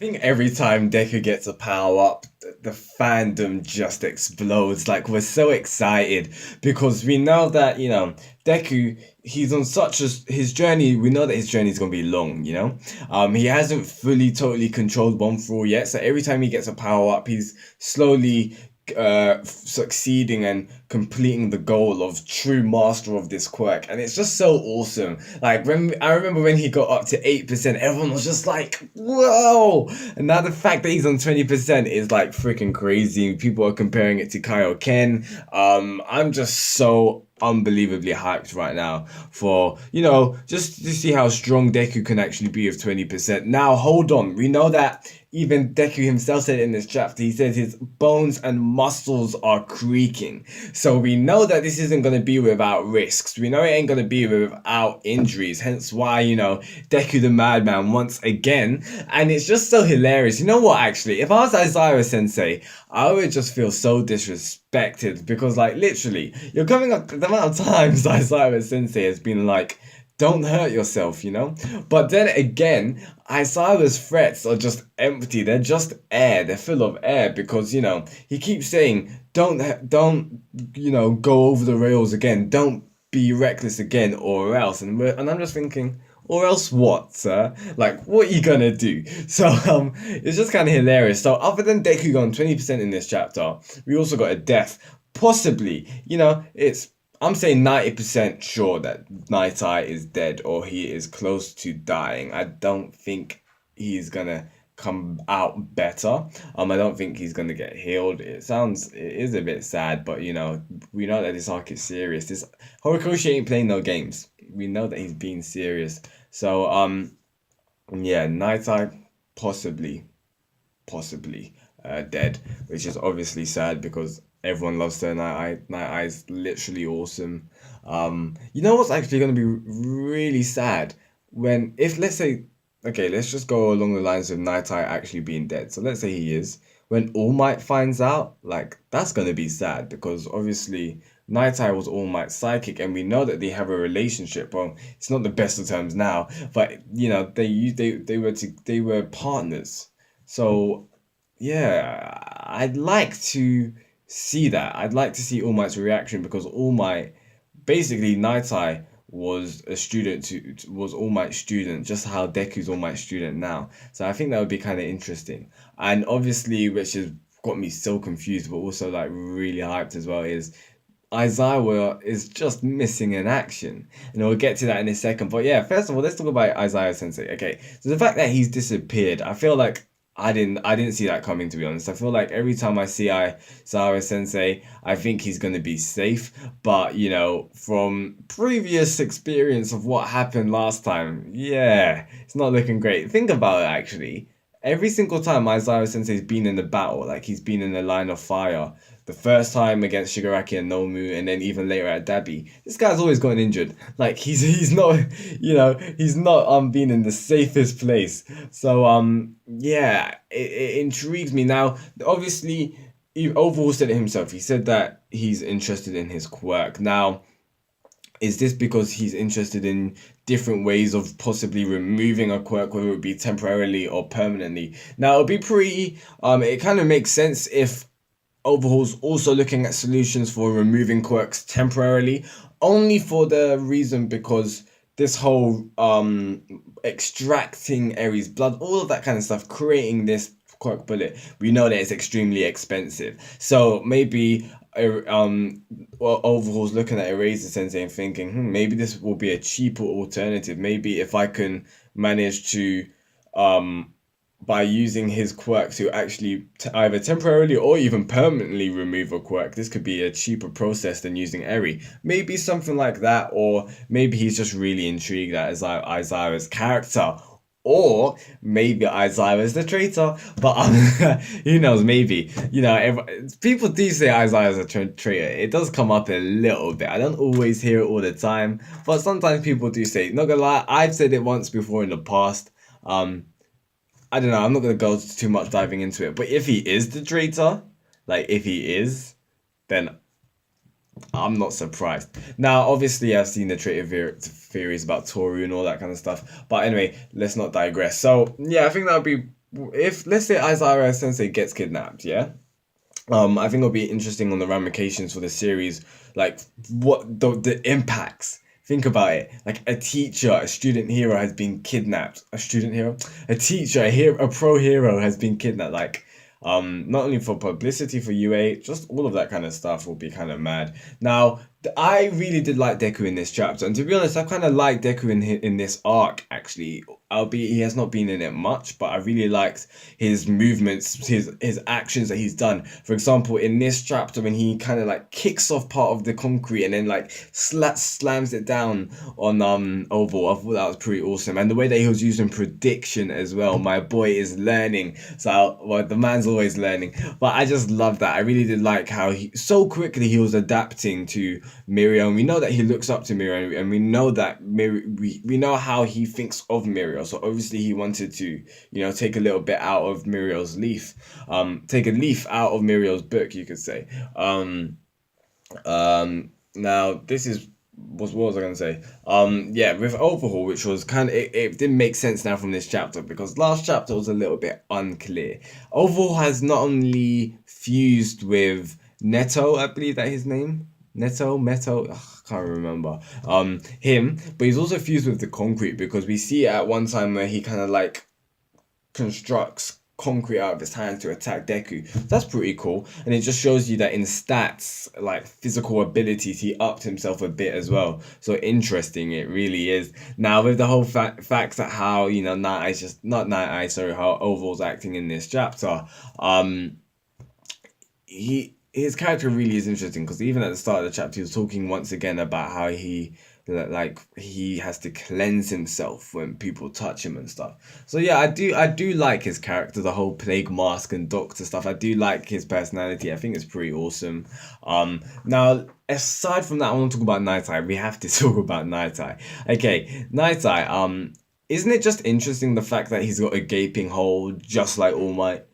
think every time Deku gets a power up, the fandom just explodes. Like we're so excited because we know that Deku. He's on such a his journey. We know that his journey is gonna be long. He hasn't fully totally controlled one for all yet. So every time he gets a power up, he's slowly succeeding and completing the goal of true master of this quirk, and it's just so awesome. Like when I remember when he got up to 8%, everyone was just like whoa, and now the fact that he's on 20% is like freaking crazy. People are comparing it to Kaioken. I'm just so unbelievably hyped right now for just to see how strong Deku can actually be with 20%. Now hold on, we know that even Deku himself said in this chapter, he said his bones and muscles are creaking. So we know that this isn't going to be without risks. We know it ain't going to be without injuries. Hence why, Deku the Madman once again. And it's just so hilarious. You know what, actually? If I was Aizawa Sensei, I would just feel so disrespected because, like, literally, you're coming up the amount of times Aizawa Sensei has been like, don't hurt yourself. But then again, Aizawa's threats are just empty. They're just air. They're full of air because, he keeps saying, don't go over the rails again. Don't be reckless again or else. And I'm just thinking, or else what, sir? Like, what are you gonna do? So, it's just kind of hilarious. So, other than Deku going 20% in this chapter, we also got a death. Possibly, I'm saying 90% sure that Nighteye is dead or he is close to dying. I don't think he's gonna come out better. I don't think he's gonna get healed. It is a bit sad, but we know that this arc is serious. This Horikoshi ain't playing no games. We know that he's being serious. So yeah, Nighteye possibly dead, which is obviously sad because everyone loves their Night Eye. Night Eye is literally awesome. You know what's actually going to be really sad when if let's say okay, let's just go along the lines of Night Eye actually being dead. So let's say he is. When All Might finds out, like that's going to be sad because obviously Night Eye was All Might's psychic, and we know that they have a relationship. Well, it's not the best of terms now, but they were partners. So yeah, I'd like to see that. I'd like to see All Might's reaction because All Might, basically, Night Eye was All Might's student, just how Deku's All Might's student now. So I think that would be kind of interesting. And obviously, which has got me so confused, but also like really hyped as well, is Aizawa is just missing in action. And we'll get to that in a second. But yeah, first of all, let's talk about Aizawa Sensei. Okay, so the fact that he's disappeared, I feel like I didn't see that coming, to be honest. I feel like every time I see Aizawa Sensei, I think he's gonna be safe. But from previous experience of what happened last time, yeah, it's not looking great. Think about it actually. Every single time Aizawa Sensei's been in the battle, like he's been in the line of fire, the first time against Shigaraki and Nomu, and then even later at Dabi, this guy's always gotten injured. Like he's not, he's not been in the safest place. So yeah, it intrigues me now. Obviously, Overhaul said it himself. He said that he's interested in his quirk now. Is this because he's interested in different ways of possibly removing a quirk, whether it be temporarily or permanently? Now, it'll be pretty. It kind of makes sense if Overhaul's also looking at solutions for removing quirks temporarily, only for the reason because this whole extracting Aries blood, all of that kind of stuff, creating this quirk bullet, we know that it's extremely expensive. So maybe Overhaul's looking at Eraser Sensei and thinking, maybe this will be a cheaper alternative. Maybe if I can manage to by using his quirk to actually either temporarily or even permanently remove a quirk, this could be a cheaper process than using Eri. Maybe something like that, or maybe he's just really intrigued at Aizawa's character. Or maybe Aizawa is the traitor, but who knows? Maybe people do say Aizawa is a traitor. It does come up a little bit. I don't always hear it all the time, but sometimes people do say it. Not gonna lie, I've said it once before in the past. I don't know, I'm not going to go too much diving into it, but if he is the traitor, like if he is, then I'm not surprised. Now, obviously, I've seen the traitor theories about Toru and all that kind of stuff, but anyway, let's not digress. So, yeah, I think that would be if let's say Aizawa Sensei gets kidnapped, yeah. I think it'll be interesting on the ramifications for the series, like what the impacts. Think about it. Like a teacher, a student hero has been kidnapped. A student hero, a teacher, a pro hero has been kidnapped. Like, not only for publicity for UA, just all of that kind of stuff will be kind of mad. Now, I really did like Deku in this chapter, and to be honest, I kind of like Deku in this arc actually. Albeit he has not been in it much, but I really liked his movements, his actions that he's done. For example, in this chapter, when he kind of like kicks off part of the concrete and then like slams it down on Overhaul, I thought that was pretty awesome. And the way that he was using prediction as well, my boy is learning. So well, the man's always learning. But I just love that. I really did like how he so quickly he was adapting to Mirio, and we know that he looks up to Mirio, and we know that we know how he thinks of Mirio. So obviously he wanted to, take a little bit out of Mirio's leaf, take a leaf out of Mirio's book, you could say. Now this is what was I gonna say? Yeah, with Overhaul, which was kind of it didn't make sense now from this chapter because last chapter was a little bit unclear. Overhaul has not only fused with Neto, I believe that his name. Neto, Meto, ugh, I can't remember. Him, but he's also fused with the concrete because we see at one time where he kind of like constructs concrete out of his hands to attack Deku. That's pretty cool, and it just shows you that in stats, like physical abilities, he upped himself a bit as well. So interesting, it really is. Now with the whole facts that how Nighteye's just not Nighteye, sorry, how Overhaul's acting in this chapter, his character really is interesting because even at the start of the chapter, he was talking once again about how he has to cleanse himself when people touch him and stuff. So yeah, I do like his character, the whole plague mask and doctor stuff. I do like his personality. I think it's pretty awesome. Now aside from that, I want to talk about Nighteye. We have to talk about Nighteye. Okay, Nighteye. Isn't it just interesting the fact that he's got a gaping hole just like All Might,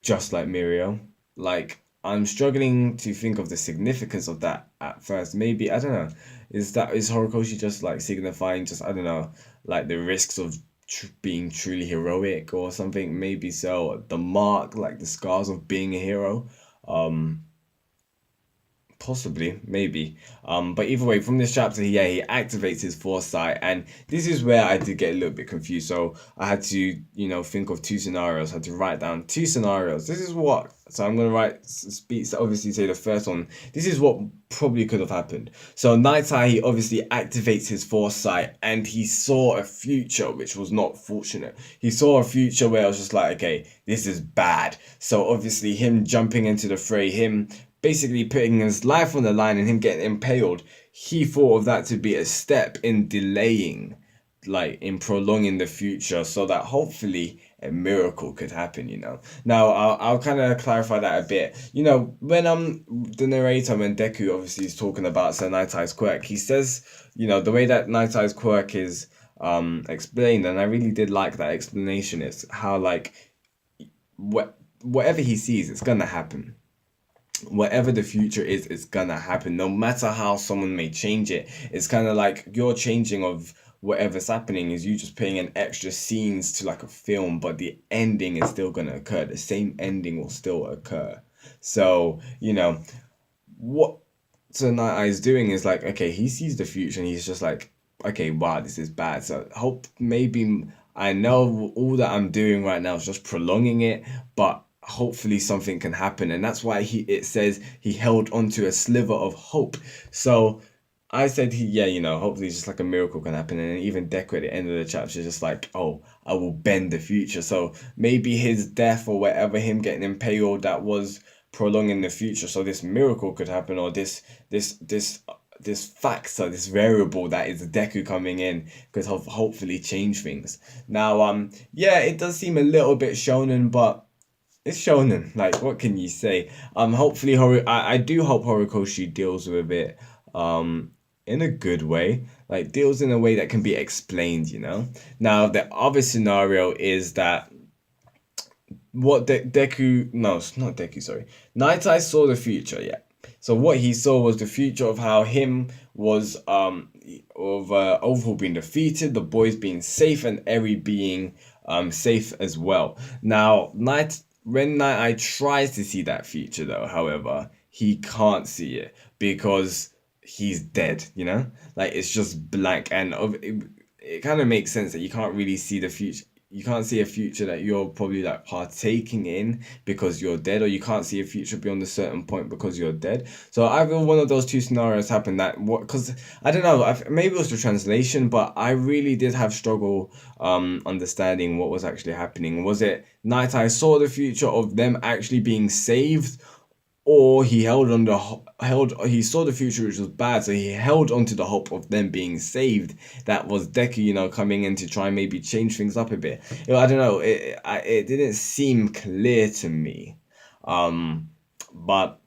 just like Mirio? Like, I'm struggling to think of the significance of that at first. Maybe, I don't know. Is Horikoshi just like signifying just, I don't know, like the risks of being truly heroic or something? Maybe so. The mark, like the scars of being a hero. Um, Possibly, maybe. But either way, from this chapter, yeah, he activates his foresight, and this is where I did get a little bit confused. So I had to, think of two scenarios. I had to write down two scenarios. This is what. So I'm gonna write speak. So obviously, say the first one. This is what probably could have happened. So Nighteye, he obviously activates his foresight, and he saw a future which was not fortunate. He saw a future where I was just like, okay, this is bad. So obviously, him jumping into the fray, him basically putting his life on the line and him getting impaled, he thought of that to be a step in delaying, like in prolonging the future so that hopefully a miracle could happen. Now I'll kind of clarify that a bit. When the narrator, when Deku obviously is talking about Sir Nighteye's quirk, he says, the way that Nighteye's quirk is explained, and I really did like that explanation, is how like whatever he sees, it's gonna happen. Whatever the future is, it's gonna happen no matter how someone may change it. It's kind of like your changing of whatever's happening is you just putting in extra scenes to like a film, but the ending is still gonna occur. The same ending will still occur. So what Tonight is doing is like, okay, he sees the future and he's just like, okay, wow, this is bad. So hope maybe I know all that I'm doing right now is just prolonging it, but hopefully something can happen. And that's why it says he held onto a sliver of hope. So I said yeah, hopefully it's just like a miracle can happen. And then even Deku at the end of the chapter is just like, oh, I will bend the future. So maybe his death or whatever, him getting impaled, that was prolonging the future. So this miracle could happen, or this factor, this variable that is Deku coming in could hopefully change things. Now, yeah, it does seem a little bit shonen, but it's shonen. Like, what can you say? Hopefully, I do hope Horikoshi deals with it, in a good way. Like, deals in a way that can be explained. Now, the other scenario is that what Deku, no, it's not Deku, sorry. Nighteye saw the future, yeah. So what he saw was the future of how him was of Overhaul being defeated, the boys being safe, and Eri being safe as well. Now, when Night Eye tries to see that future though, however, he can't see it because he's dead, you know? Like it's just blank, and it kind of makes sense that you can't really see the future. You can't see a future that you're probably like partaking in because you're dead, or you can't see a future beyond a certain point because you're dead. So either one of those two scenarios happened. That what? Because I don't know. Maybe it was the translation, but I really did have struggle understanding what was actually happening. Was it Night Eye saw the future of them actually being saved, or he he saw the future which was bad, so he held onto the hope of them being saved. That was Deku, coming in to try and maybe change things up a bit. I don't know, it didn't seem clear to me. But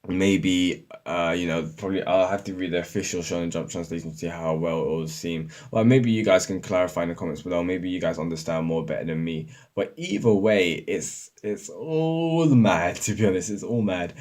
maybe probably I'll have to read the official Shonen Jump translation to see how well it will seem. Well, maybe you guys can clarify in the comments below. Maybe you guys understand more better than me. But either way, it's all mad, to be honest. It's all mad.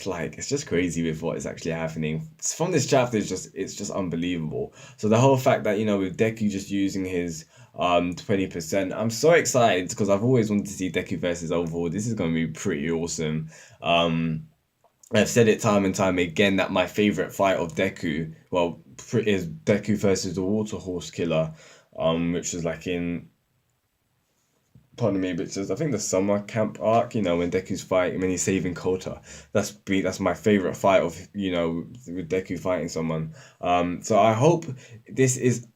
Like it's just crazy with what is actually happening from this chapter. It's just unbelievable. So the whole fact that with Deku just using his 20%, I'm so excited because I've always wanted to see Deku versus Overhaul. This is going to be pretty awesome. I've said it time and time again that my favorite fight of Deku, well, is Deku versus the Water Horse Killer, which is like in, pardon me, but I think the summer camp arc, when Deku's fighting, when he's saving Kota. That's my favorite fight of, with Deku fighting someone. So I hope this is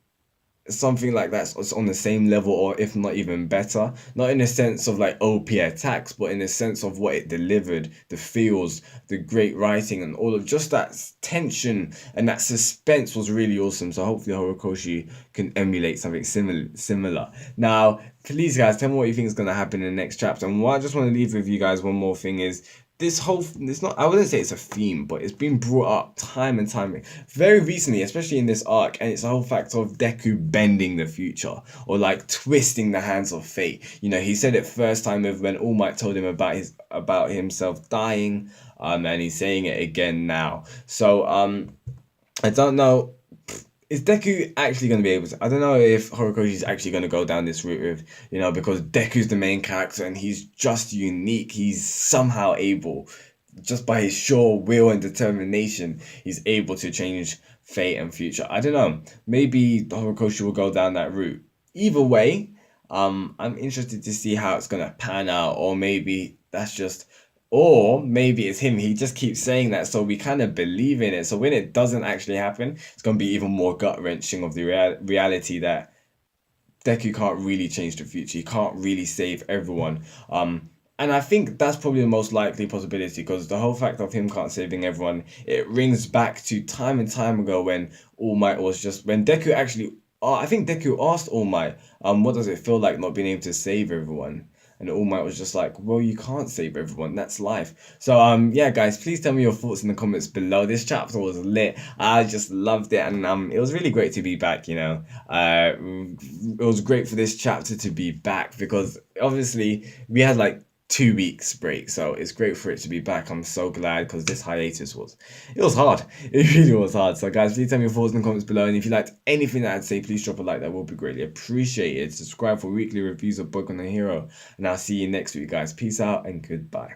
something like that's on the same level, or if not even better, not in the sense of like OP attacks, but in the sense of what it delivered, the feels, the great writing, and all of just that tension and that suspense was really awesome. So hopefully Horikoshi can emulate something similar. Now please guys, tell me what you think is going to happen in the next chapter. And what I just want to leave with you guys, one more thing is, it's not, I wouldn't say it's a theme, but it's been brought up time and time very recently, especially in this arc, and it's the whole fact of Deku bending the future, or like twisting the hands of fate. He said it first time when All Might told him about himself dying, and he's saying it again now. So I don't know, is Deku actually going to be able to? I don't know if Horikoshi is actually going to go down this route with, because Deku's the main character and he's just unique. He's somehow able, just by his sheer will and determination, he's able to change fate and future. I don't know. Maybe Horikoshi will go down that route. Either way, I'm interested to see how it's going to pan out, or maybe it's him. He just keeps saying that, so we kind of believe in it. So when it doesn't actually happen, it's going to be even more gut-wrenching of the reality that Deku can't really change the future. He can't really save everyone. And I think that's probably the most likely possibility, because the whole fact of him can't saving everyone, it rings back to time and time ago when All Might was when Deku actually, I think Deku asked All Might, what does it feel like not being able to save everyone? And All Might was just like, well, you can't save everyone. That's life. So, yeah, guys, please tell me your thoughts in the comments below. This chapter was lit. I just loved it. And it was really great to be back, It was great for this chapter to be back because, obviously, we had, 2 weeks break, so it's great for it to be back. I'm so glad, because this hiatus was hard. It really was hard. So guys, please tell me your thoughts in the comments below, and if you liked anything that I'd say, please drop a like. That will be greatly appreciated. Subscribe for weekly reviews of Boku no Hero, and I'll see you next week, guys. Peace out and goodbye.